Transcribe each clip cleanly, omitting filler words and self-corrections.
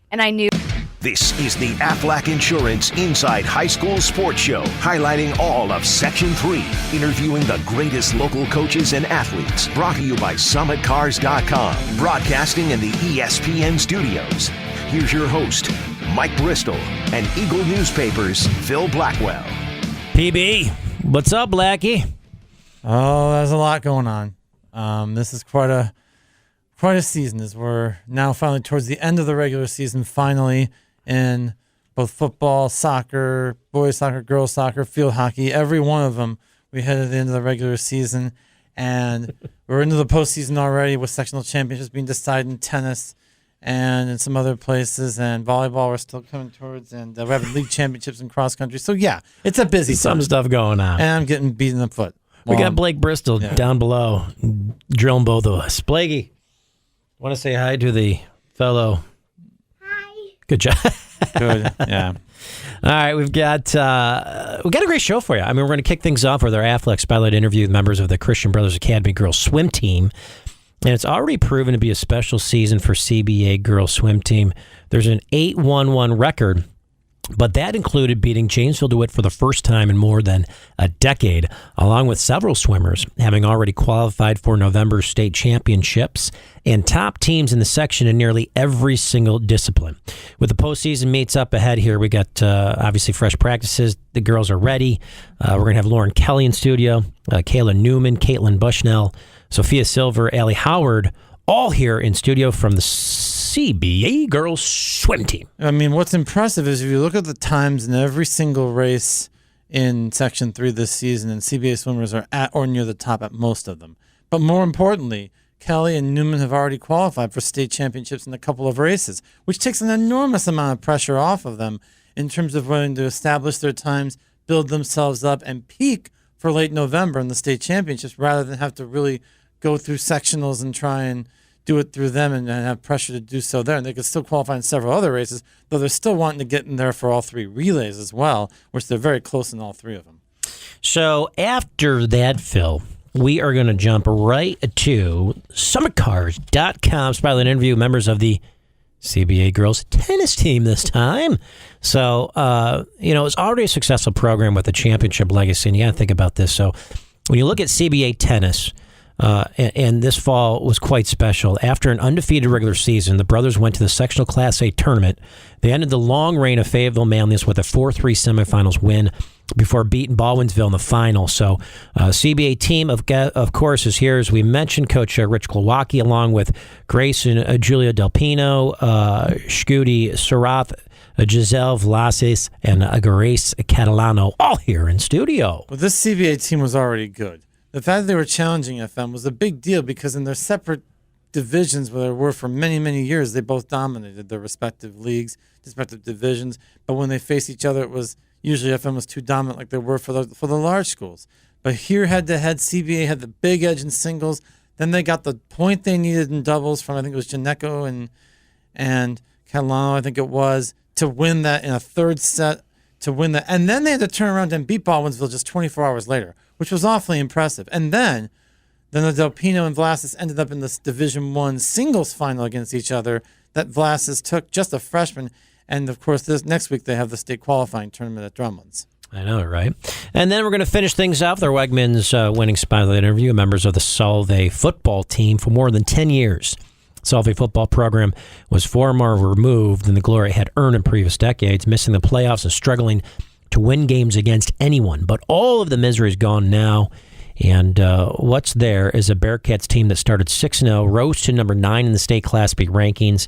And I knew. This is the Aflac Insurance Inside High School Sports Show, highlighting all of Section 3, interviewing the greatest local coaches and athletes. Brought to you by SummitCars.com, broadcasting in the ESPN studios. Here's your host, Mike Bristol, and Eagle Newspapers' Phil Blackwell. PB, what's up, Blackie? Oh, there's a lot going on. This is quite a season, as we're now finally towards the end of the regular season, finally in both football, soccer, boys soccer, girls soccer, field hockey, every one of them. We head at the end of the regular season, and we're into the postseason already with sectional championships being decided in tennis and in some other places, and volleyball we're still coming towards, and we have league championships in cross country. So yeah, it's a busy Some time. stuff going on. And I'm getting beat in the foot. We got Blake Bristol down below, drilling both of us. Blakey, want to say hi to the fellow? Hi. Good job. Good, yeah. All right, we've got a great show for you. I mean, we're going to kick things off with our Aflac Spotlight interview with members of the Christian Brothers Academy girls swim team. And it's already proven to be a special season for CBA girls swim team. There's an 8-1-1 record, but that included beating Janesville DeWitt for the first time in more than a decade, along with several swimmers having already qualified for November state championships and top teams in the section in nearly every single discipline. With the postseason meets up ahead here, we got obviously fresh practices. The girls are ready. We're going to have Lauren Kelly in studio, Kayla Newman, Caitlin Bushnell, Sophia Silver, Allie Howard, all here in studio from the CBA girls swim team. I mean, what's impressive is if you look at the times in every single race in Section 3 this season, and CBA swimmers are at or near the top at most of them. But more importantly, Kelly and Newman have already qualified for state championships in a couple of races, which takes an enormous amount of pressure off of them in terms of wanting to establish their times, build themselves up, and peak for late November in the state championships rather than have to really go through sectionals and try and do it through them and have pressure to do so there. And they could still qualify in several other races, though they're still wanting to get in there for all three relays as well, which they're very close in all three of them. So after that, Phil, we are going to jump right to SummitCars.com, spotlight interview members of the CBA girls tennis team this time. So, it's already a successful program with a championship legacy, and you got to think about this. So when you look at CBA tennis, and this fall was quite special. After an undefeated regular season, the brothers went to the sectional Class A tournament. They ended the long reign of Fayetteville Manliness with a 4-3 semifinals win before beating Baldwinsville in the final. So CBA team, of course, is here. As we mentioned, Coach Rich Klawacki, along with Grace and Julia Delpino, Shkudi Sarath, Giselle Vlasis, and Grace Catalano, all here in studio. Well, this CBA team was already good. The fact that they were challenging FM was a big deal because in their separate divisions, where they were for many, many years, they both dominated their respective leagues, respective divisions. But when they faced each other, it was usually FM was too dominant, like they were for the large schools. But here, head-to-head, CBA had the big edge in singles. Then they got the point they needed in doubles from, I think it was Janeko and Catalano, I think it was, to win that in a third set, to win that. And then they had to turn around and beat Baldwinsville just 24 hours later, which was awfully impressive. And then the Delpino and Vlasis ended up in this Division I singles final against each other that Vlasis took, just a freshman. And, of course, this next week they have the state qualifying tournament at Drumlin's. I know, right? And then we're going to finish things off with our Wegmans winning spotlight interview, members of the Solvay football team for more than 10 years. Solvay football program was far more removed than the glory it had earned in previous decades, missing the playoffs and struggling to win games against anyone. But all of the misery is gone now, and what's there is a Bearcats team that started 6-0, rose to number 9 in the state Class B rankings.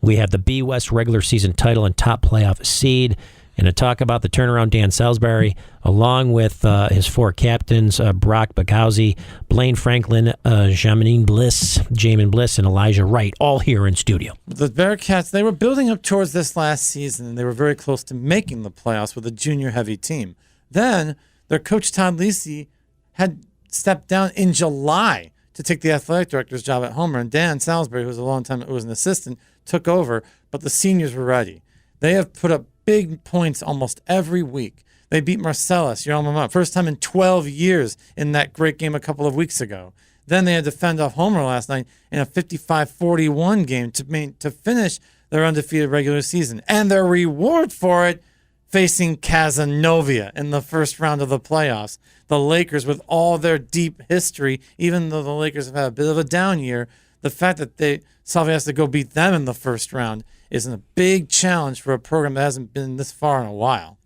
We have the B West regular season title and top playoff seed. And to talk about the turnaround, Dan Salisbury, along with his four captains, Brock Bagauzi, Blaine Franklin, Jamin Bliss, and Elijah Wright, all here in studio. The Bearcats, they were building up towards this last season, and they were very close to making the playoffs with a junior-heavy team. Then their coach, Todd Lisi, had stepped down in July to take the athletic director's job at Homer, and Dan Salisbury, who was an assistant, took over, but the seniors were ready. They have put up big points almost every week. They beat Marcellus, your alma mater, first time in 12 years in that great game a couple of weeks ago. Then they had to fend off Homer last night in a 55-41 game to finish their undefeated regular season. And their reward for it, facing Casanova in the first round of the playoffs. The Lakers, with all their deep history, even though the Lakers have had a bit of a down year, the fact that Salvi has to go beat them in the first round is a big challenge for a program that hasn't been this far in a while.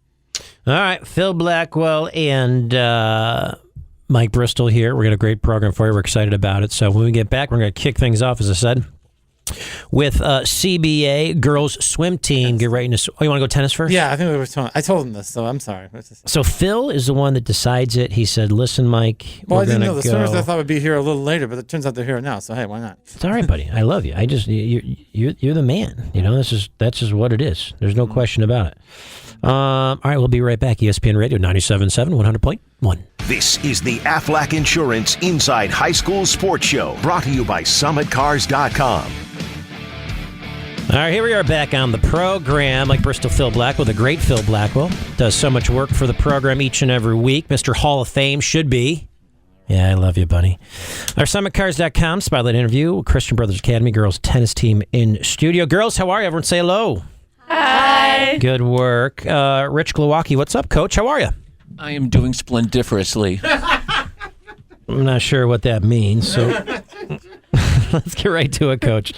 All right, Phil Blackwell and Mike Bristol here. We got a great program for you. We're excited about it. So when we get back, we're going to kick things off, as I said, with CBA girls swim team. Get right into. Oh, you want to go tennis first? Yeah, I think we were told. I told him this, so I'm sorry. So Phil is the one that decides it. He said, "Listen, Mike, well, we're I didn't gonna know the go." swimmers I thought would be here a little later, but it turns out they're here now. So hey, why not? It's all right, buddy. I love you. I just you're the man. You know, that's just what it is. There's no question about it. All right, we'll be right back. ESPN Radio 97.7, 100.1. This is the Aflac Insurance Inside High School Sports Show, brought to you by SummitCars.com. All right, here we are back on the program. Like Bristol Phil Blackwell, the great Phil Blackwell, does so much work for the program each and every week. Mr. Hall of Fame should be. Yeah, I love you, buddy. Our SummitCars.com spotlight interview, Christian Brothers Academy girls tennis team in studio. Girls, how are you? Everyone say hello. Hi. Good work. Rich Glowacki, what's up, Coach? How are you? I am doing splendiferously. I'm not sure what that means, so let's get right to it, Coach.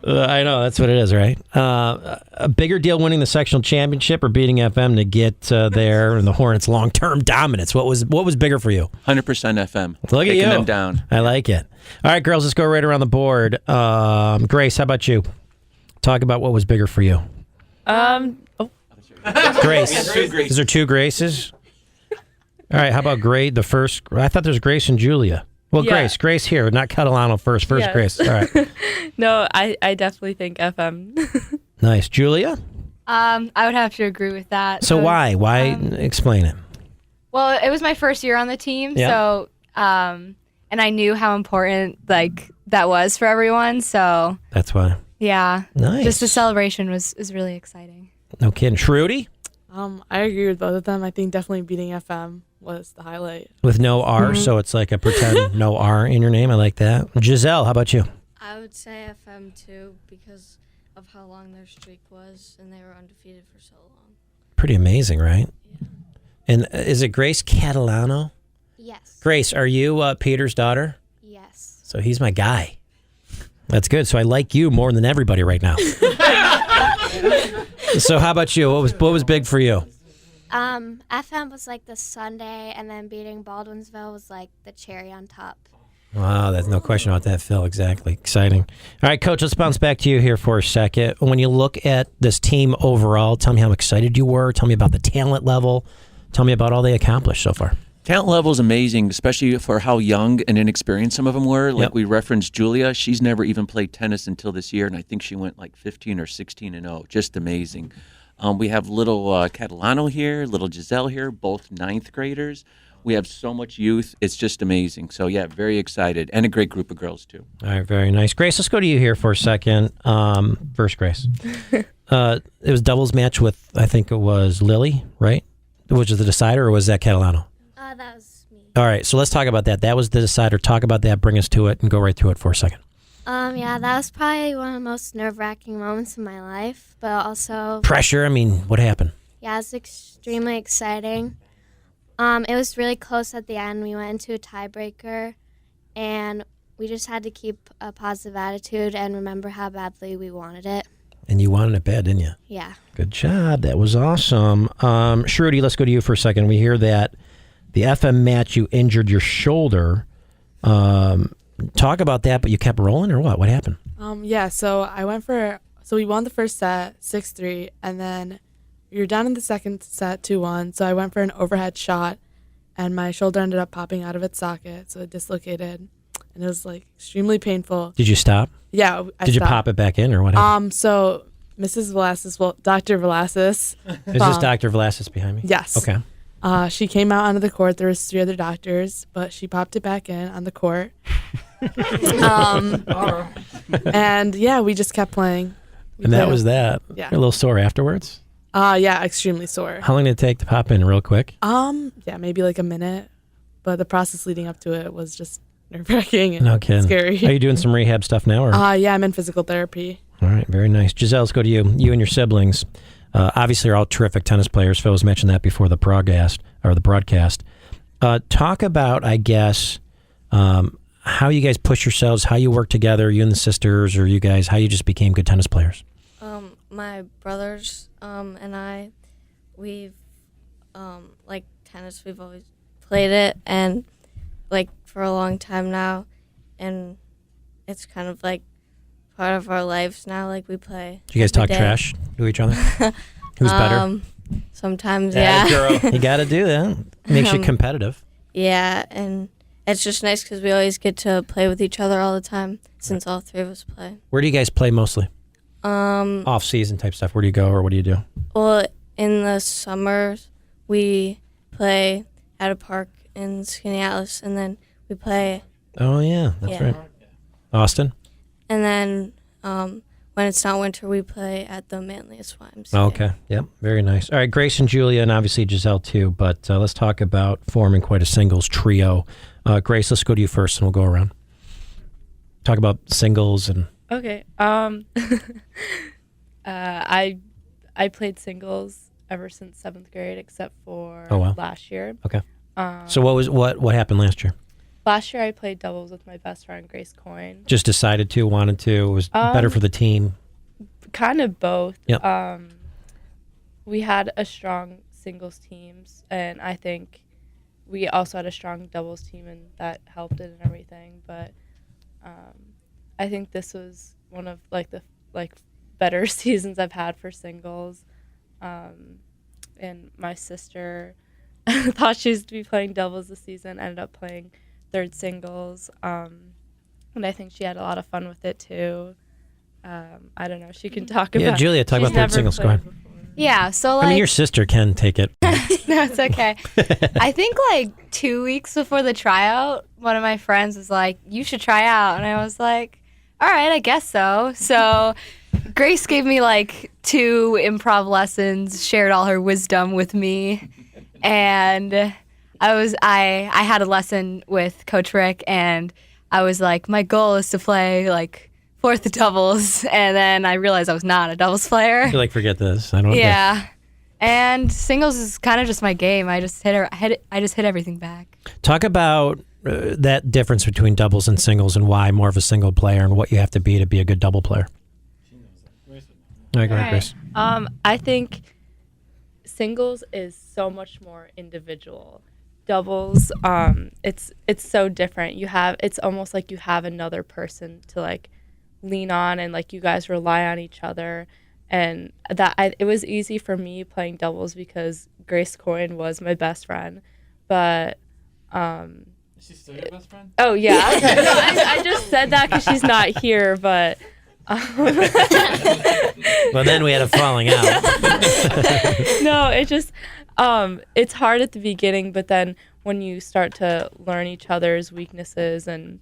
I know, that's what it is, right? A bigger deal winning the sectional championship or beating FM to get there and the Hornets' long-term dominance? What was bigger for you? 100% FM. Look at you. Taking them down. I like it. All right, girls, let's go right around the board. Grace, how about you? Talk about what was bigger for you. Grace. Is there two Graces? All right, how about Grade, the first? I thought there's Grace and Julia. Well, Yeah. Grace here, not Catalano first. First Yes. Grace. All right. No, I definitely think FM. Nice. Julia? I would have to agree with that. So why? Why? Explain it. Well, it was my first year on the team, Yeah. so and I knew how important that was for everyone. So That's why. yeah, Nice. just the celebration was really exciting. No kidding. Shruti? I agree with both of them. I think definitely beating FM was the highlight. With no R, Mm-hmm. so it's like a pretend no R in your name. I like that. Giselle, how about you? I would say FM too because of how long their streak was, and they were undefeated for so long. Pretty amazing, right? Yeah. And is it Grace Catalano? Yes. Grace, are you Peter's daughter? Yes. So he's my guy. That's good. So I like you more than everybody right now. So how about you? What was big for you? FM was like the Sunday, and then beating Baldwinsville was like the cherry on top. Wow, there's no question about that, Phil. Exactly. Exciting. All right, Coach, let's bounce back to you here for a second. When you look at this team overall, tell me how excited you were. Tell me about the talent level. Tell me about all they accomplished so far. Talent level is amazing, especially for how young and inexperienced some of them were. Like Yep. we referenced Julia, she's never even played tennis until this year, and I think she went like 15 or 16-0. Just amazing. We have little Catalano here, little Giselle here, both ninth graders. We have so much youth. It's just amazing. So, yeah, very excited. And a great group of girls, too. All right, very nice. Grace, let's go to you here for a second. First, Grace. It was doubles match with, I think it was Lily, right? Was it the decider, or was that Catalano? That was me. All right, so let's talk about that. That was the decider. Talk about that. Bring us to it and go right through it for a second. Yeah, that was probably one of the most nerve-wracking moments in my life, but also, Pressure. I mean, what happened? yeah, it's extremely exciting. It was really close at the end. We went into a tiebreaker, and we just had to keep a positive attitude and remember how badly we wanted it. And you wanted it bad, didn't you? Yeah. Good job. That was awesome. Shruti, let's go to you for a second. We hear that the FM match, you injured your shoulder. Talk about that, but you kept rolling, or what? What happened? Yeah, so we won the first set 6-3, and then we were down in the second set 2-1. So I went for an overhead shot, and my shoulder ended up popping out of its socket, so it dislocated, and it was like extremely painful. Did you stop? Yeah, I Did you stopped. pop it back in, or what happened? So Mrs. Velasquez, Dr. Velasquez. Is this Dr. Velasquez behind me? Yes. Okay. She came out onto the court. There was 3 other doctors, but she popped it back in on the court. And yeah, we just kept playing. And that was that. Yeah. You're a little sore afterwards? Yeah, extremely sore. How long did it take to pop in real quick? Yeah, maybe like a minute. But the process leading up to it was just nerve-wracking and No kidding. scary. Are you doing some rehab stuff now? Or? Yeah, I'm in physical therapy. All right, very nice. Giselle, let's go to you. You and your siblings obviously are all terrific tennis players. Phil was mentioned that before the broadcast. Talk about, I guess, how you guys push yourselves, how you work together, you and the sisters, or you guys, how you just became good tennis players. My brothers and I, we've like tennis. We've always played it, and like for a long time now, and it's kind of like part of our lives now. Like we play. Do you guys talk trash to each other? Who's better? Sometimes, yeah. Girl. You got to do that. Makes you competitive. Yeah, and it's just nice because we always get to play with each other all the time since all three of us play. Where do you guys play mostly? Off-season type stuff. Where do you go, or what do you do? Well, in the summers, we play at a park in Skaneateles, and then we play. Oh, yeah, that's right. Austin? And then when it's not winter, we play at the Manlius YMCA. Oh, okay. Yep. Very nice. All right. Grace and Julia, and obviously Giselle too. But let's talk about forming quite a singles trio. Grace, let's go to you first, and we'll go around. Talk about singles and. Okay. I played singles ever since 7th grade, except for last year. Okay. So what happened last year? Last year I played doubles with my best friend Grace Coyne. Just wanted to. It was better for the team. Kind of both. Yep. We had a strong singles teams, and I think we also had a strong doubles team, and that helped it and everything. But I think this was one of the better seasons I've had for singles. And my sister thought she was to be playing doubles this season, ended up playing third singles, and I think she had a lot of fun with it too. I don't know. She can talk about. Yeah, Julia, talk about third singles. Go ahead. Yeah, so I mean, your sister can take it. No, it's okay. I think 2 weeks before the tryout, one of my friends was like, "You should try out," and I was like, "All right, I guess so." So Grace gave me 2 improv lessons, shared all her wisdom with me, and I had a lesson with Coach Rick, and I was like, my goal is to play fourth doubles, and then I realized I was not a doubles player. You're forget this. I don't. Yeah, and singles is kind of just my game. I just hit everything back. Talk about that difference between doubles and singles, and why more of a single player, and what you have to be a good double player. All right, go ahead, Grace. I think singles is so much more individual. Doubles, it's so different. It's almost like you have another person to lean on, and you guys rely on each other, and it was easy for me playing doubles because Grace Coyne was my best friend, but is she still your best friend? Oh yeah. No, I just said that because she's not here, but well, then we had a falling out. No, it just it's hard at the beginning, but then when you start to learn each other's weaknesses and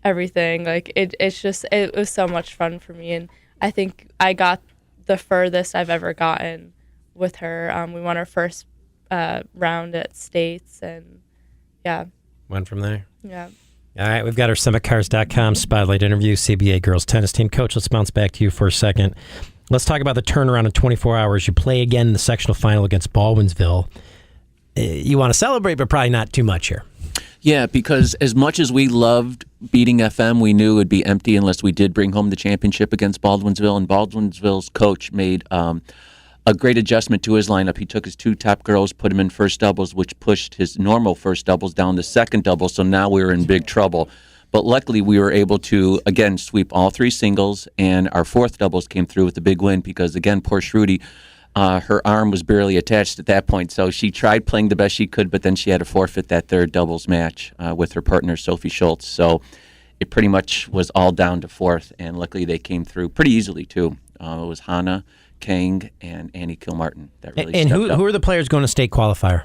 everything, it was so much fun for me, and I think I got the furthest I've ever gotten with her. We won our first round at states, and yeah, went from there. Yeah. All right, we've got our SummitCars.com spotlight interview, CBA girls tennis team. Coach, let's bounce back to you for a second. Let's talk about the turnaround in 24 hours. You play again in the sectional final against Baldwinsville. You want to celebrate, but probably not too much here. Yeah, because as much as we loved beating FM, we knew it would be empty unless we did bring home the championship against Baldwinsville. And Baldwinsville's coach made a great adjustment to his lineup. He took his 2 top girls, put them in first doubles, which pushed his normal first doubles down to second doubles. So now we were in big trouble. But luckily, we were able to, again, sweep all 3 singles, and our fourth doubles came through with a big win because, again, poor Shruti, her arm was barely attached at that point. So she tried playing the best she could, but then she had to forfeit that third doubles match with her partner, Sophie Schultz. So it pretty much was all down to fourth, and luckily they came through pretty easily, too. It was Hannah, Kang, and Annie Kilmartin that really And stepped up. who are the players going to state qualifier?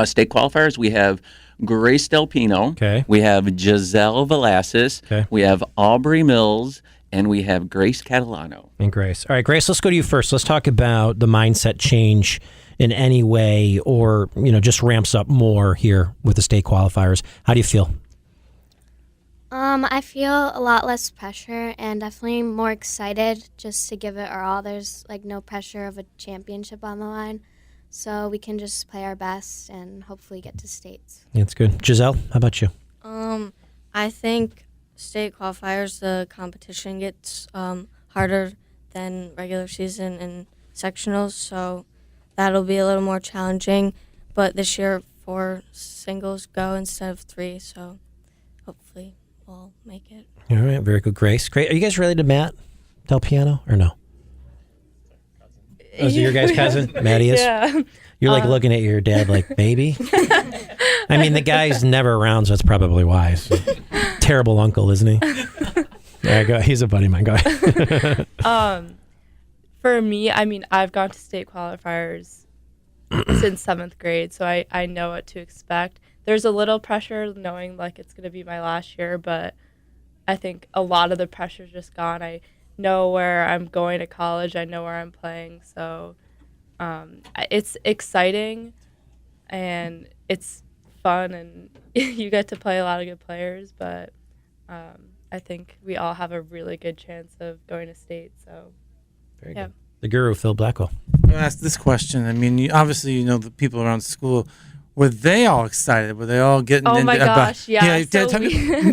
State qualifiers, we have Grace Delpino. Okay. We have Giselle Velasquez. Okay. We have Aubrey Mills. And we have Grace Catalano. And Grace. All right, Grace, let's go to you first. Let's talk about the mindset change in any way, or, just ramps up more here with the state qualifiers. How do you feel? I feel a lot less pressure and definitely more excited just to give it our all. There's like no pressure of a championship on the line, so we can just play our best and hopefully get to states. That's good. Giselle, how about you? I think state qualifiers, the competition gets harder than regular season and sectionals, so that'll be a little more challenging. But this year, 4 singles go instead of 3, so hopefully we'll make it. All right, very good, Grace. Great. Are you guys related to Matt Del Piano or no? Oh, is it your guy's cousin? Maddie is? Yeah. You're like looking at your dad like, baby? I mean, the guy's never around, so that's probably why. So, terrible uncle, isn't he? Yeah, go. He's a buddy of mine. Go ahead. For me, I mean, I've gone to state qualifiers since 7th grade, so I know what to expect. There's a little pressure knowing like it's going to be my last year, but I think a lot of the pressure's just gone. I know where I'm going to college. I know where I'm playing, so it's exciting and it's fun, and you get to play a lot of good players, but I think we all have a really good chance of going to state, so Very yeah. good. The guru, Phil Blackwell. I'm going to ask this question. I mean, obviously, you know, the people around school, were they all excited? Were they all getting Oh into my gosh, yeah. So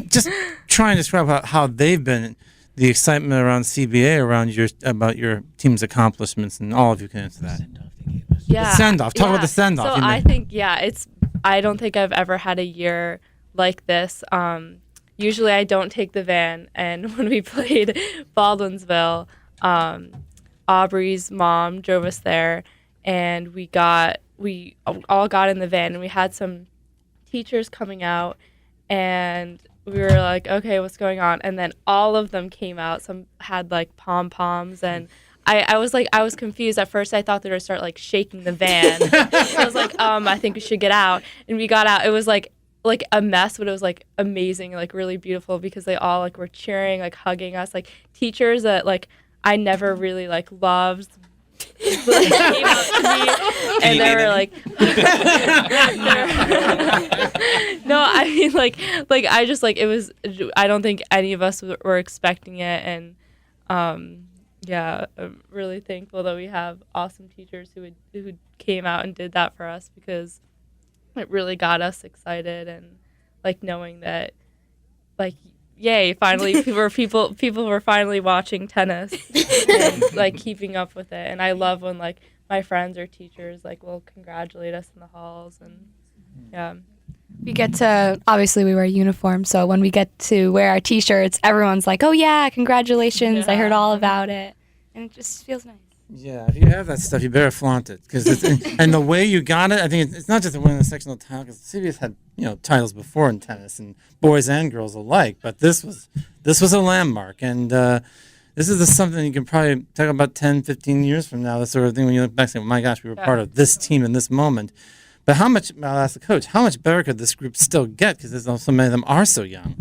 just try and describe how they've been, the excitement around CBA, about your team's accomplishments, and all of you can answer that. Yeah. The send-off. Talk about the send-off. So You know. I think, I don't think I've ever had a year like this. Usually I don't take the van, and when we played Baldwinsville, Aubrey's mom drove us there, and we all got in the van, and we had some teachers coming out, and we were like, okay, what's going on? And then all of them came out. Some had like pom-poms, and I was confused. At first I thought they were going to start like shaking the van. I was like, I think we should get out. And we got out. It was like a mess, but it was like amazing, like really beautiful, because they all like were cheering, like hugging us, like teachers that like I never really like loved, like, came out to me, and they were like, no, I mean like I just like, it was, I don't think any of us were expecting it, and yeah, I'm really thankful that we have awesome teachers who came out and did that for us, because it really got us excited, and like knowing that like, yay, finally people were finally watching tennis and like keeping up with it. And I love when like my friends or teachers like will congratulate us in the halls, and yeah. We get to, obviously we wear uniforms, so when we get to wear our t-shirts, everyone's like, oh yeah, congratulations, I heard all about it. And it just feels nice. Yeah, if you have that stuff, you better flaunt it, because and the way you got it, I think it's not just the winning the sectional title, because CBS had titles before in tennis, and boys and girls alike, but this was a landmark, and this is something you can probably talk about 10, 15 years from now, that sort of thing, when you look back and say, oh my gosh, we were part of this team in this moment. But I'll ask the coach, how much better could this group still get, because so many of them are so young?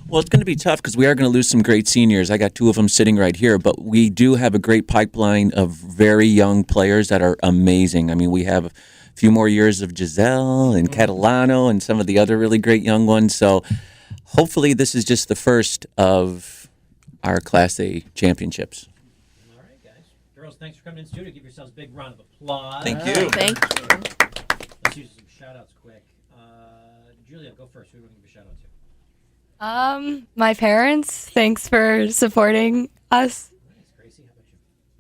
Well, it's going to be tough because we are going to lose some great seniors. I got 2 of them sitting right here, but we do have a great pipeline of very young players that are amazing. I mean, we have a few more years of Giselle and Catalano and some of the other really great young ones. So hopefully this is just the first of our Class A championships. All right, guys. Girls, thanks for coming in studio. Give yourselves a big round of applause. Thank you. Thank you. Let's do some shout-outs quick. Julia, go first. Who do you want to give a shout-out to? My parents, thanks for supporting us. Nice. Gracie,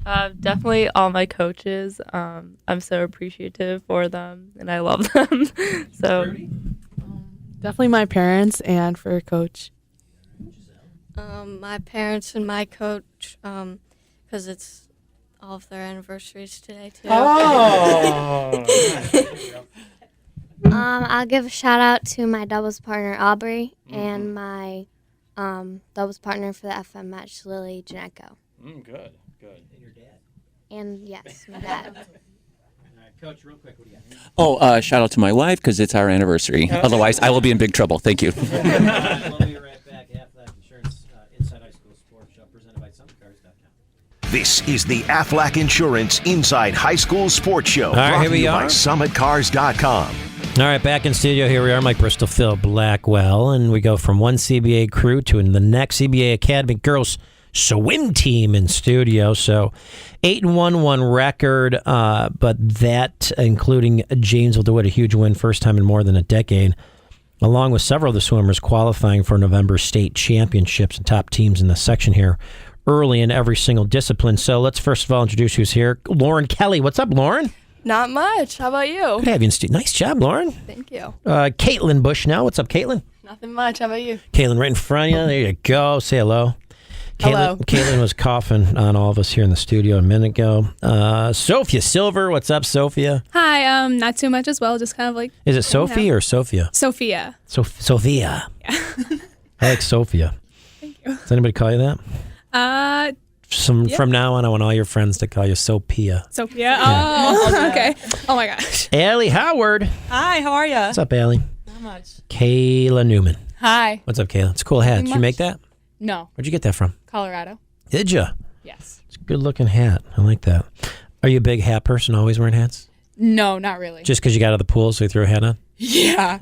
how about you? Definitely all my coaches. I'm so appreciative for them, and I love them. So Rudy? Definitely my parents and for Coach. My parents and my coach, because it's all of their anniversaries today too. Oh! I'll give a shout out to my doubles partner Aubrey and my doubles partner for the FM match, Lily Janeko. Good. And your dad. And yes, my dad. All right, Coach, real quick, what do you got? Shout out to my wife because it's our anniversary. Otherwise, I will be in big trouble. Thank you. We'll be right back. Aflac Insurance Inside High School Sports Show presented by SummitCars.com. This is the Aflac Insurance Inside High School Sports Show. All right, brought here to we you are. by SummitCars.com. All right, back in studio. Here we are, Mike Bristol, Phil Blackwell, and we go from one CBA crew to the next CBA Academy girls swim team in studio. So 8-1 record, but that including Janesville DeWitt, a huge win, first time in more than a decade, along with several of the swimmers qualifying for November state championships and top teams in the section here early in every single discipline. So let's first of all introduce who's here. Lauren Kelly. What's up, Lauren? Not much. How about you? Good to have you in studio. Nice job, Lauren. Thank you. Caitlin Bushnell. What's up, Caitlin? Nothing much. How about you? Caitlin right in front of you. There you go. Say hello. Hello. Caitlin was coughing on all of us here in the studio a minute ago. Sophia Silver. What's up, Sophia? Hi. Not too much as well. Just kind of like. Is it Sophie or Sophia? Sophia. Sophia. Yeah. I like Sophia. Thank you. Does anybody call you that? Yeah. From now on, I want all your friends to call you Sophia. Sophia. Oh, okay. Oh my gosh. Allie Howard. Hi. How are you? What's up, Allie? Not much. Kayla Newman. Hi. What's up, Kayla? It's a cool hat. Did you make that? No. Where'd you get that from? Colorado. Did you? Yes. It's a good-looking hat. I like that. Are you a big hat person, always wearing hats? No, not really. Just because you got out of the pool, so you threw a hat on? Yeah.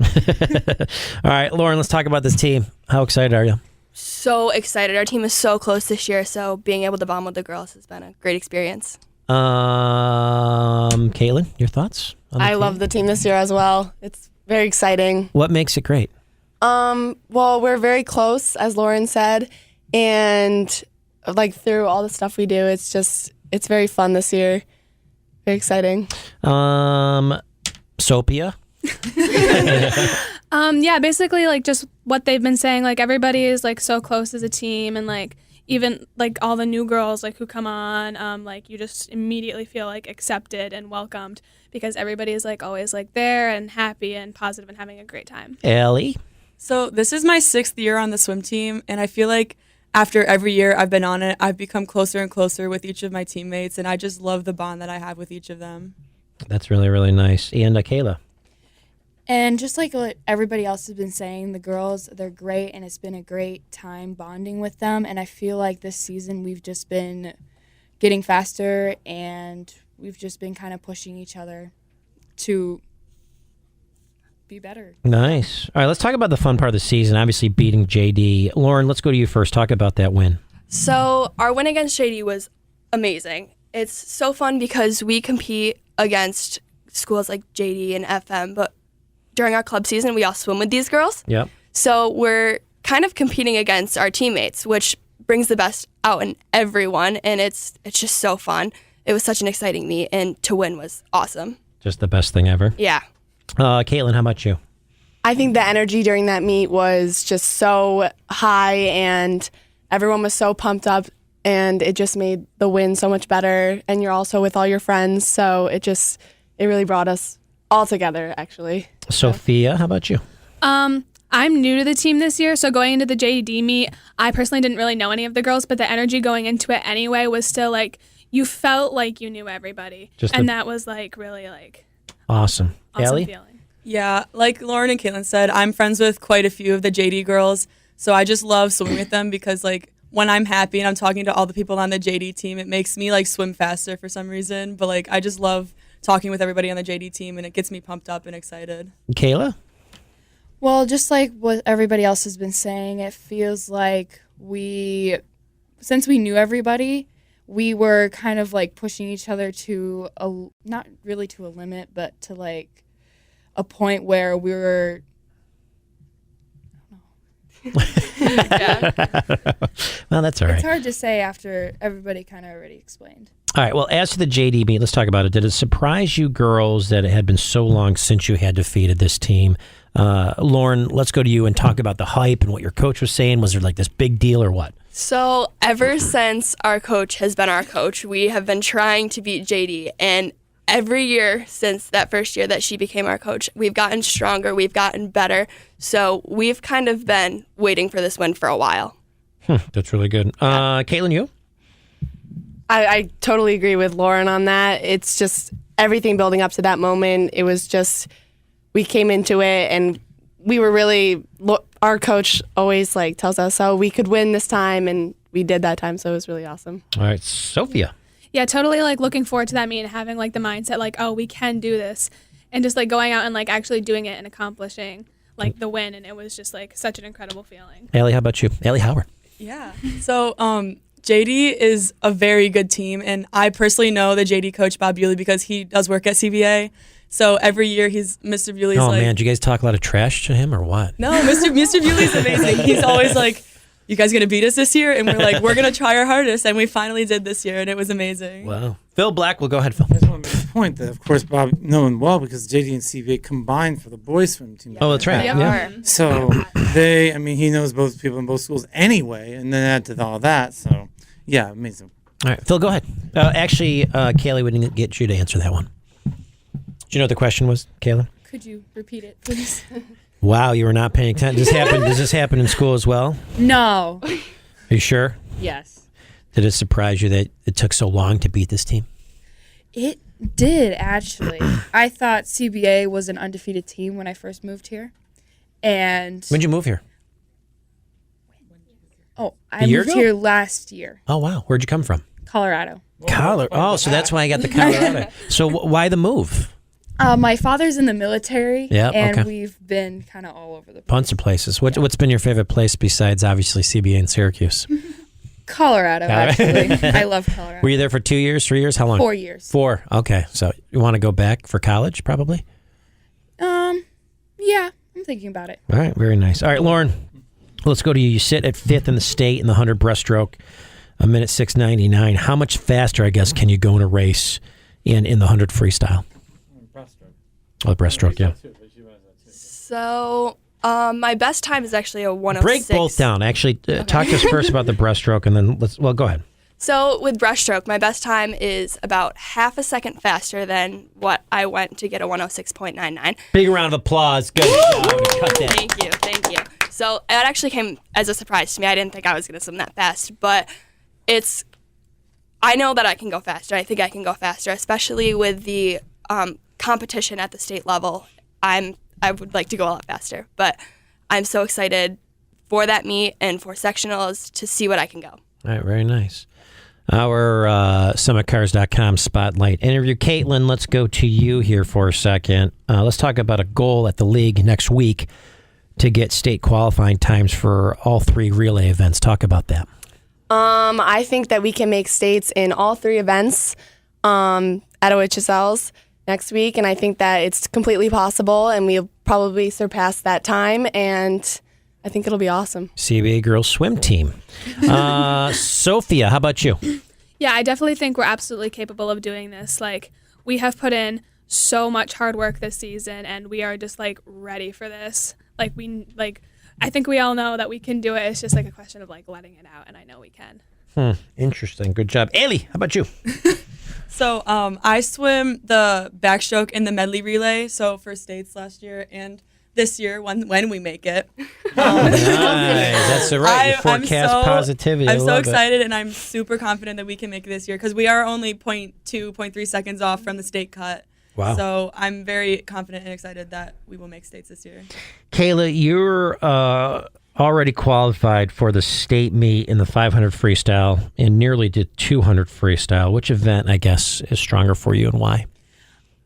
All right, Lauren, let's talk about this team. How excited are you? So excited. Our team is so close this year, so being able to bond with the girls has been a great experience. Caitlin, your thoughts? I love the team this year as well. It's very exciting. What makes it great? Well, we're very close, as Lauren said, and like through all the stuff we do, it's very fun this year. Very exciting. Sophia? Yeah, basically like just what they've been saying, like everybody is like so close as a team, and like even like all the new girls like who come on, like you just immediately feel like accepted and welcomed because everybody is like always like there and happy and positive and having a great time. Ellie? So this is my 6th year on the swim team, and I feel like after every year I've been on it, I've become closer and closer with each of my teammates, and I just love the bond that I have with each of them. That's really, really nice. And Kayla? And just like what everybody else has been saying, the girls, they're great, and it's been a great time bonding with them. And I feel like this season we've just been getting faster, and we've just been kind of pushing each other to be better. Nice. All right, let's talk about the fun part of the season, obviously beating JD. Lauren, let's go to you first. Talk about that win. So our win against JD was amazing. It's so fun because we compete against schools like JD and FM, but during our club season, we all swim with these girls. Yep. So we're kind of competing against our teammates, which brings the best out in everyone, and it's just so fun. It was such an exciting meet, and to win was awesome. Just the best thing ever. Yeah. Caitlin, how about you? I think the energy during that meet was just so high, and everyone was so pumped up, and it just made the win so much better. And you're also with all your friends, so it really brought us all together, actually. Sophia, how about you? I'm new to the team this year, so going into the JD meet, I personally didn't really know any of the girls, but the energy going into it anyway was still like you felt like you knew everybody, that was like really like awesome Ellie? Feeling. Yeah, like Lauren and Caitlin said, I'm friends with quite a few of the JD girls, so I just love swimming with them because like when I'm happy and I'm talking to all the people on the JD team, it makes me like swim faster for some reason, but like I just love talking with everybody on the JD team, and it gets me pumped up and excited. Kayla? Well, just like what everybody else has been saying, it feels like since we knew everybody, we were kind of like pushing each other to not really to a limit, but to like a point where we were. Yeah. Well, that's all right. It's hard to say after everybody kind of already explained. All right. Well, as to the JD meet, let's talk about it. Did it surprise you girls that it had been so long since you had defeated this team? Lauren, let's go to you and talk about the hype and what your coach was saying. Was there like this big deal or what? So ever since our coach has been our coach, we have been trying to beat JD, and every year since that first year that she became our coach, we've gotten stronger, we've gotten better. So we've kind of been waiting for this win for a while. That's really good. Caitlin, you? I totally agree with Lauren on that. It's just everything building up to that moment. It was just, we came into it and we were really, our coach always like tells us, oh, we could win this time, and we did that time, so it was really awesome. All right, Sophia. Yeah, totally like looking forward to that meet and having like the mindset like, oh, we can do this. and just like going out and like actually doing it and accomplishing like the win, and it was just like such an incredible feeling. Allie, how about you? Allie Howard. Yeah. So JD is a very good team, and I personally know the JD coach Bob Bewley because he does work at CBA. So every year Mr. Bewley's Oh like, man, do you guys talk a lot of trash to him or what? no, Mr. Bewley's amazing. He's always like, you guys gonna beat us this year? And we're like, we're gonna try our hardest, and we finally did this year, and it was amazing. Wow. Phil Black, well, go ahead, Phil. I just want to make a point that, of course, Bob knowing well because JD and CBA combined for the boys swim team. Oh, that's right. Yeah. So he knows both people in both schools anyway, and then add to all that. So, yeah, amazing. All right, Phil, go ahead. Actually, Kaylee, we didn't get you to answer that one. Do you know what the question was, Kayla? Could you repeat it, please? Wow, you were not paying attention. Does this happen in school as well? No. Are you sure? Yes. Did it surprise you that it took so long to beat this team? It did, actually. I thought CBA was an undefeated team when I first moved here. And When'd you move here? I year moved ago? here last year. Oh, wow. Where'd you come from? Colorado. Colorado. Oh, so that's why I got the Colorado. So why the move? My father's in the military, Yeah, and okay. we've been kind of all over the place. Bunch of places. What's been your favorite place besides, obviously, CBA and Syracuse? Colorado, actually. I love Colorado. Were you there for 2 years, 3 years? How long? 4 years. 4. Okay. So you want to go back for college, probably? Yeah, I'm thinking about it. All right. Very nice. All right, Lauren, let's go to you. You sit at 5th in the state in the 100 breaststroke, a minute 6:99. How much faster, I guess, can you go in a race in the 100 freestyle? Breaststroke. Oh, breaststroke, yeah. So my best time is actually a 106. Break both down. Actually, talk to us first about the breaststroke, and then go ahead. So with breaststroke, my best time is about half a second faster than what I went to get a 106.99. Big round of applause. Good job. I'm gonna cut that. Thank you. So it actually came as a surprise to me. I didn't think I was going to swim that fast, but I know that I can go faster. I think I can go faster, especially with the competition at the state level. I would like to go a lot faster, but I'm so excited for that meet and for sectionals to see what I can go. All right, very nice. Our SummitCars.com spotlight interview. Caitlin, let's go to you here for a second. Let's talk about a goal at the league next week to get state qualifying times for all 3 relay events. Talk about that. I think that we can make states in all 3 events at OHSLs next week, and I think that it's completely possible, and we'll probably surpass that time, and I think it'll be awesome. CBA girls swim team. Sophia, how about you? Yeah, I definitely think we're absolutely capable of doing this. Like, we have put in so much hard work this season, and we are just like ready for this. I think we all know that we can do it. It's just like a question of like letting it out, and I know we can. Interesting. Good job. Ailey, how about you? So I swim the backstroke in the medley relay. So for states last year and this year when we make it. Nice. That's right. You forecast positivity. I'm so excited, and I'm super confident that we can make it this year because we are only 0.2, 0.3 seconds off from the state cut. Wow. So I'm very confident and excited that we will make states this year. Kayla, you're already qualified for the state meet in the 500 freestyle and nearly did 200 freestyle. Which event, I guess, is stronger for you and why?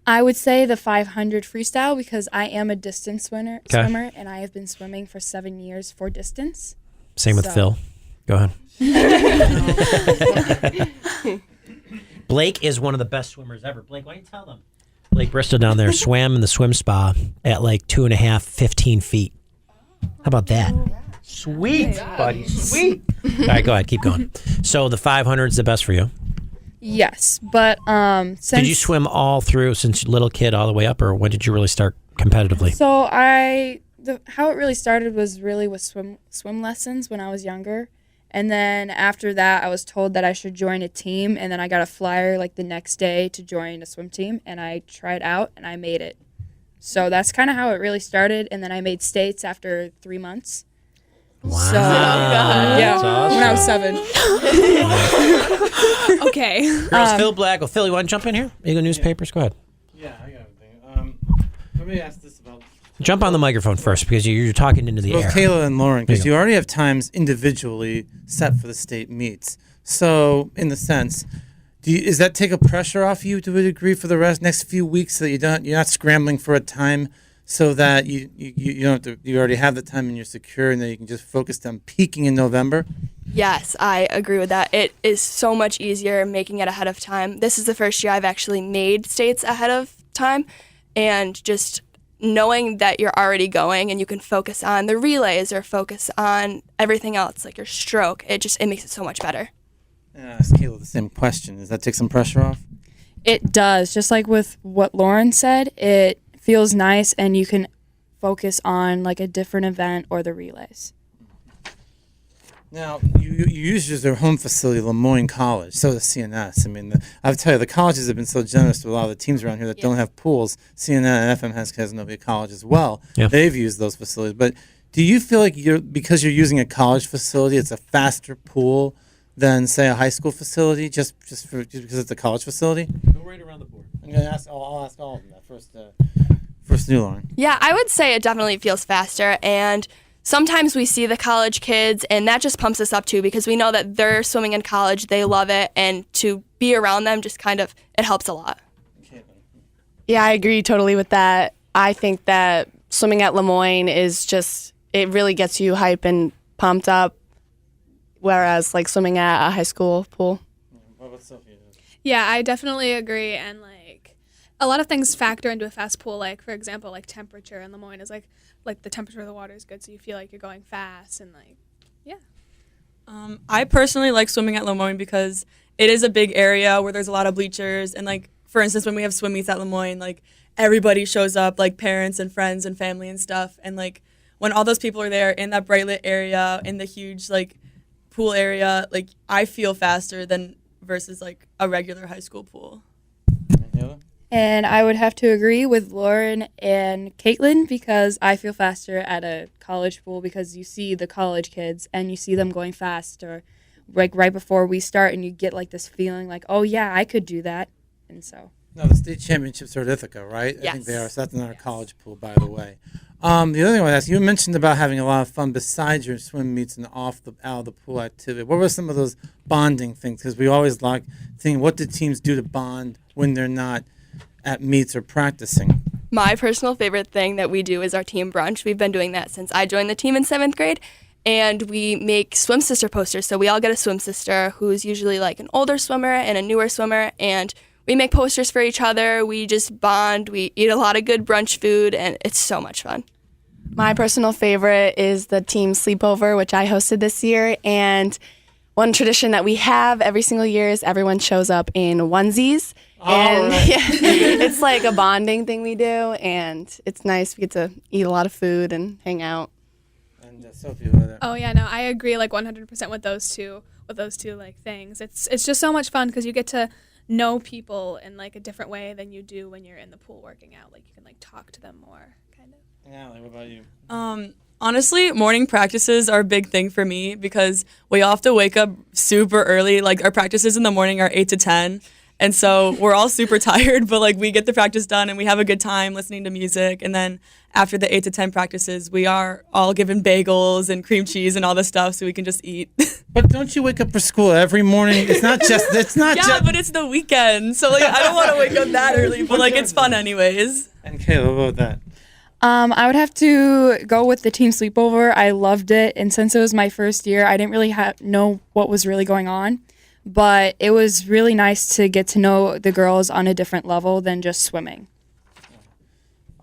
I would say the 500 freestyle because I am a distance swimmer, and I have been swimming for 7 years for distance. Same with Phil. Go ahead. Blake is one of the best swimmers ever. Blake, why don't you tell them? Blake Bristow down there swam in the swim spa at like 2.5, 15 feet. How about that? Sweet, buddy. Sweet. All right, go ahead. Keep going. So the 500 is the best for you. Yes, but since Did you swim all through since little kid all the way up, or when did you really start competitively? So how it really started was really with swim lessons when I was younger. And then after that, I was told that I should join a team, and then I got a flyer like the next day to join a swim team, and I tried out, and I made it. So that's kind of how it really started, and then I made states after 3 months. Wow. So, yeah, awesome. when I was 7. Okay. Girls, Phil Black. Well, Phil, you want to jump in here? You got newspapers? Go ahead. Yeah, I got everything. Let me ask this about... Jump on the microphone first because you're talking into the air. Kayla and Lauren, because you already have times individually set for the state meets. So, in the sense, Is that take a pressure off you to a degree for the next few weeks, so that you're not scrambling for a time, so that you don't have to, you already have the time and you're secure, and then you can just focus on peaking in November? Yes, I agree with that. It is so much easier making it ahead of time. This is the first year I've actually made states ahead of time, and just knowing that you're already going and you can focus on the relays or focus on everything else, like your stroke, it makes it so much better. Ask Kayla the same question. Does that take some pressure off? It does. Just like with what Lauren said, it feels nice and you can focus on like a different event or the relays. Now, you use their home facility, Lemoyne College, so does CNS. I mean, I'll tell you, the colleges have been so generous to a lot of the teams around here that don't have pools. CNN and FM has Casanova College as well. Yeah. They've used those facilities. But do you feel like because you're using a college facility, it's a faster pool than, say, a high school facility, just because it's a college facility? Go right around the board. I'm going to ask. I'll ask all of them that first. New Lauren. Yeah, I would say it definitely feels faster, and sometimes we see the college kids, and that just pumps us up too, because we know that they're swimming in college, they love it, and to be around them just it helps a lot. Yeah, I agree totally with that. I think that swimming at Lemoyne it really gets you hype and pumped up, whereas like swimming at a high school pool. What about Sophia? Yeah, I definitely agree. And like a lot of things factor into a fast pool. Like for example, like temperature in Lemoyne is like the temperature of the water is good, so you feel like you're going fast and like yeah. I personally like swimming at Lemoyne because it is a big area where there's a lot of bleachers, and like for instance, when we have swim meets at Lemoyne, like everybody shows up, like parents and friends and family and stuff, and like when all those people are there in that bright lit area in the huge like pool area, like I feel faster than versus like a regular high school pool. And I would have to agree with Lauren and Caitlin because I feel faster at a college pool because you see the college kids and you see them going fast, or like right before we start and you get like this feeling like, oh yeah, I could do that. And so. No, the state championships are at Ithaca, right? Yes. I think they are. So that's another college pool, by the way. The other thing I want to ask, you mentioned about having a lot of fun besides your swim meets and out of the pool activity. What were some of those bonding things? Because we always like thinking, what do teams do to bond when they're not at meets or practicing? My personal favorite thing that we do is our team brunch. We've been doing that since I joined the team in 7th grade, and we make swim sister posters. So we all get a swim sister who's usually like an older swimmer and a newer swimmer, and we make posters for each other. We just bond. We eat a lot of good brunch food, and it's so much fun. My personal favorite is the team sleepover, which I hosted this year. And one tradition that we have every single year is everyone shows up in onesies. And yeah, it's like a bonding thing we do, and it's nice. We get to eat a lot of food and hang out. And Sophie, over there. Oh yeah, no, I agree like 100% with those two like things. It's just so much fun because you get to know people in like a different way than you do when you're in the pool working out. Like you can like talk to them more, kind of. Allie, what about you? Honestly, morning practices are a big thing for me because we all have to wake up super early. Like our practices in the morning are 8 to 10. And so we're all super tired, but like we get the practice done and we have a good time listening to music. And then after the 8 to 10 practices, we are all given bagels and cream cheese and all this stuff so we can just eat. But don't you wake up for school every morning? It's not just. Yeah, but it's the weekend, so like I don't want to wake up that early, but like it's fun anyways. And Kayla, what about that? I would have to go with the team sleepover. I loved it, and since it was my first year, I didn't really know what was really going on. But it was really nice to get to know the girls on a different level than just swimming.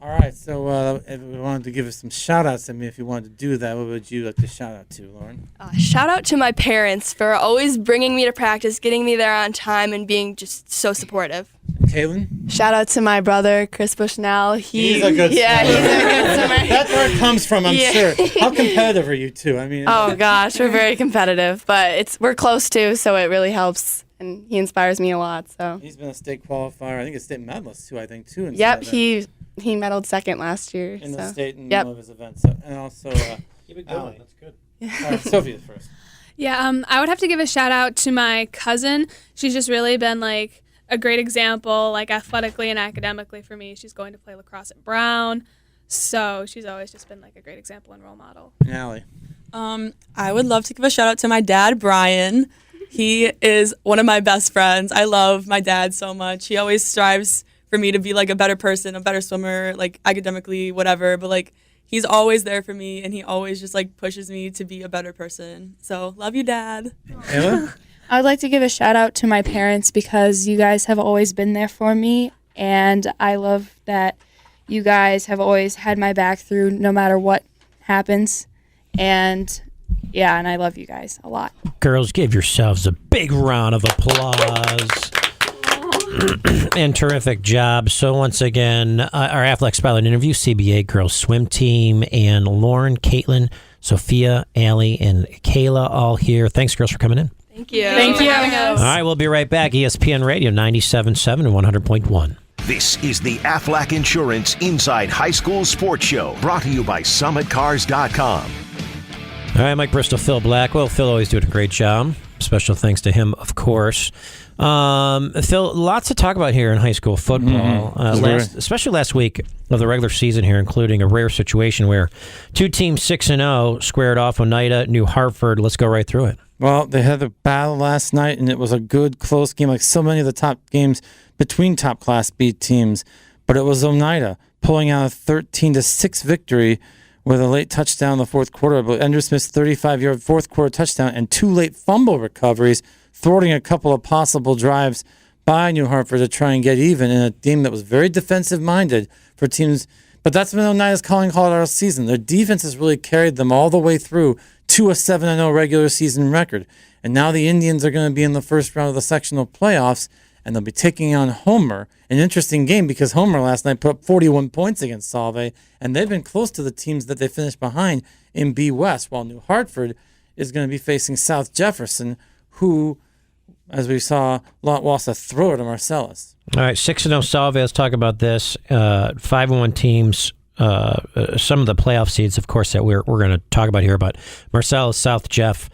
All right, so if we wanted to give us some shout-outs, I mean, if you wanted to do that, what would you like to shout out to, Lauren? Shout out to my parents for always bringing me to practice, getting me there on time, and being just so supportive. Kaylin? Shout out to my brother, Chris Bushnell. He's a good swimmer. Yeah, he's a good swimmer. That's where it comes from, I'm sure. How competitive are you two? I mean, oh gosh, we're very competitive, but we're close too, so it really helps, and he inspires me a lot. So he's been a state qualifier. I think a state medalist too. Yep, he medaled second last year in the state in yep. one of his events. So, and also, keep it going. That's good. All right, Sophia first. Yeah, I would have to give a shout out to my cousin. She's just really been like a great example, like athletically and academically for me. She's going to play lacrosse at Brown, so she's always just been like a great example and role model. Allie. I would love to give a shout out to my dad, Brian. He is one of my best friends. I love my dad so much. He always strives for me to be like a better person, a better swimmer, like academically, whatever. But like he's always there for me, and he always just like pushes me to be a better person. So love you, Dad. Ayla? I would like to give a shout out to my parents because you guys have always been there for me, and I love that you guys have always had my back through no matter what happens. And yeah, and I love you guys a lot. Girls, give yourselves a big round of applause. And terrific job. So once again, our Athletic Spotlight interview, CBA girls swim team, and Lauren, Caitlin, Sophia, Allie, and Kayla all here. Thanks, girls, for coming in. Thank you. Thank you for having us. All right, we'll be right back. ESPN Radio 97.7 and 100.1. This is the Aflac Insurance Inside High School Sports Show, brought to you by SummitCars.com. All right, Mike Bristol, Phil Blackwell. Phil always doing a great job. Special thanks to him, of course. Phil, lots to talk about here in high school football, especially last week of the regular season here, including a rare situation where two teams 6-0 squared off Oneida, New Hartford. Let's go right through it. Well, they had a battle last night, and it was a good, close game, like so many of the top games between top Class B teams. But it was Oneida pulling out a 13-6 victory with a late touchdown in the fourth quarter. But Andrew Smith's 35-yard fourth quarter touchdown and two late fumble recoveries, thwarting a couple of possible drives by New Hartford to try and get even in a game that was very defensive-minded for teams. But that's been Oneida's calling call all season. Their defense has really carried them all the way through to a 7-0 regular season record. And now the Indians are going to be in the first round of the sectional playoffs, and they'll be taking on Homer. An interesting game because Homer last night put up 41 points against Salve, and they've been close to the teams that they finished behind in B West, while New Hartford is going to be facing South Jefferson, who, as we saw, lost a thrower to Marcellus. All right, 6-0 Salve. Let's talk about this. 5-1 teams. Some of the playoff seeds, of course, that we're going to talk about here, but Marcellus, South Jeff.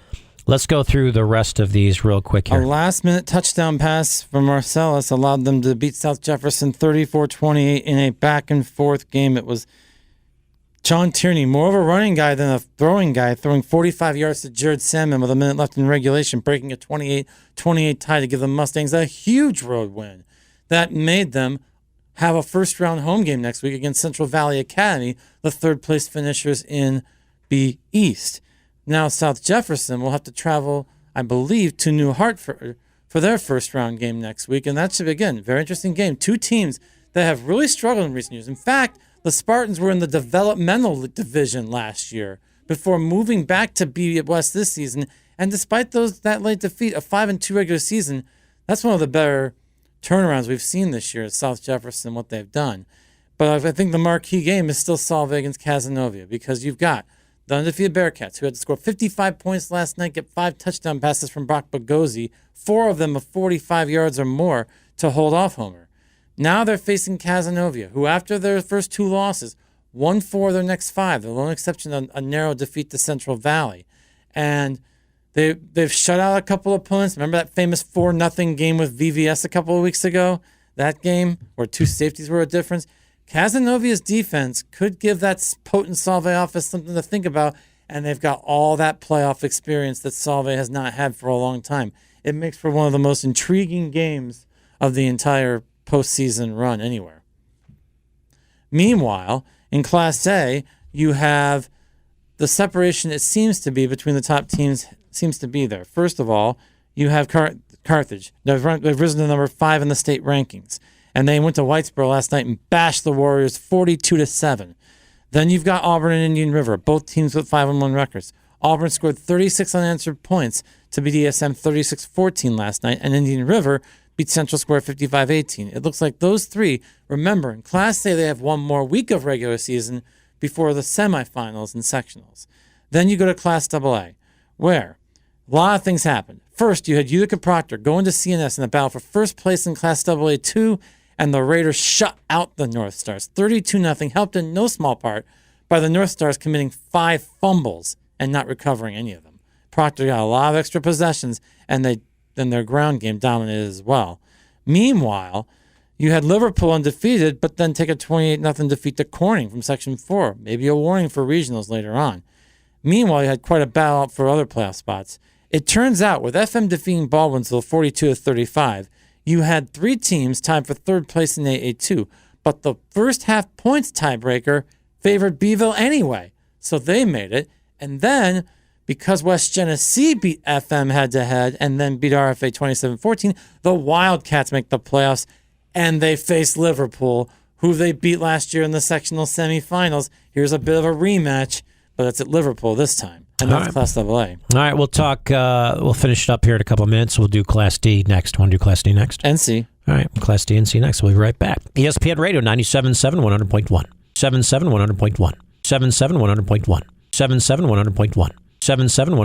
Let's go through the rest of these real quick here. A last-minute touchdown pass from Marcellus allowed them to beat South Jefferson 34-28 in a back-and-forth game. It was John Tierney, more of a running guy than a throwing guy, throwing 45 yards to Jared Salmon with a minute left in regulation, breaking a 28-28 tie to give the Mustangs a huge road win. That made them have a first-round home game next week against Central Valley Academy, the third-place finishers in B East. Now South Jefferson will have to travel, I believe, to New Hartford for their first-round game next week, and that should be, again, a very interesting game. Two teams that have really struggled in recent years. In fact, the Spartans were in the developmental division last year before moving back to B West this season, and despite that late defeat, a 5-2 regular season, that's one of the better turnarounds we've seen this year at South Jefferson, what they've done. But I think the marquee game is still Salve against Cazenovia, because you've got the undefeated Bearcats, who had to score 55 points last night, get 5 touchdown passes from Brock Bogozzi, 4 of them of 45 yards or more to hold off Homer. Now they're facing Cazenovia, who after their first 2 losses, won 4 of their next 5, the lone exception of a narrow defeat to Central Valley. And they've shut out a couple of opponents. Remember that famous 4-0 game with VVS a couple of weeks ago? That game where 2 safeties were a difference? Cazenovia's defense could give that potent Salve offense something to think about, and they've got all that playoff experience that Salve has not had for a long time. It makes for one of the most intriguing games of the entire postseason run anywhere. Meanwhile, in Class A, you have the separation it seems to be between the top teams seems to be there. First of all, you have Carthage. They've risen to number 5 in the state rankings. And they went to Whitesboro last night and bashed the Warriors 42-7. Then you've got Auburn and Indian River, both teams with 5-1 records. Auburn scored 36 unanswered points to beat ESM 36-14 last night, and Indian River beat Central Square 55-18. It looks like those three, remember, in Class A, they have one more week of regular season before the semifinals and sectionals. Then you go to Class AA, where a lot of things happened. First, you had Utica Proctor going to CNS in the battle for first place in Class AA2, and the Raiders shut out the North Stars 32-0, helped in no small part by the North Stars committing 5 fumbles and not recovering any of them. Proctor got a lot of extra possessions, and then their ground game dominated as well. Meanwhile, you had Liverpool undefeated, but then take a 28-0 defeat to Corning from Section 4. Maybe a warning for regionals later on. Meanwhile, you had quite a battle for other playoff spots. It turns out with FM defeating Baldwinsville 42-35, you had 3 teams tied for third place in AA2, but the first half points tiebreaker favored Beeville anyway, so they made it. And then, because West Genesee beat FM head-to-head and then beat RFA 27-14, the Wildcats make the playoffs, and they face Liverpool, who they beat last year in the sectional semifinals. Here's a bit of a rematch, but it's at Liverpool this time, and that's Class AA. All right, we'll talk. We'll finish it up here in a couple of minutes. We'll do Class D next. Want to do Class D next? NC. All right, Class D and C next. We'll be right back. ESPN Radio 97.7, 100.1. 77 100.1. 77 100.1. 77 100.1. 77 100.1.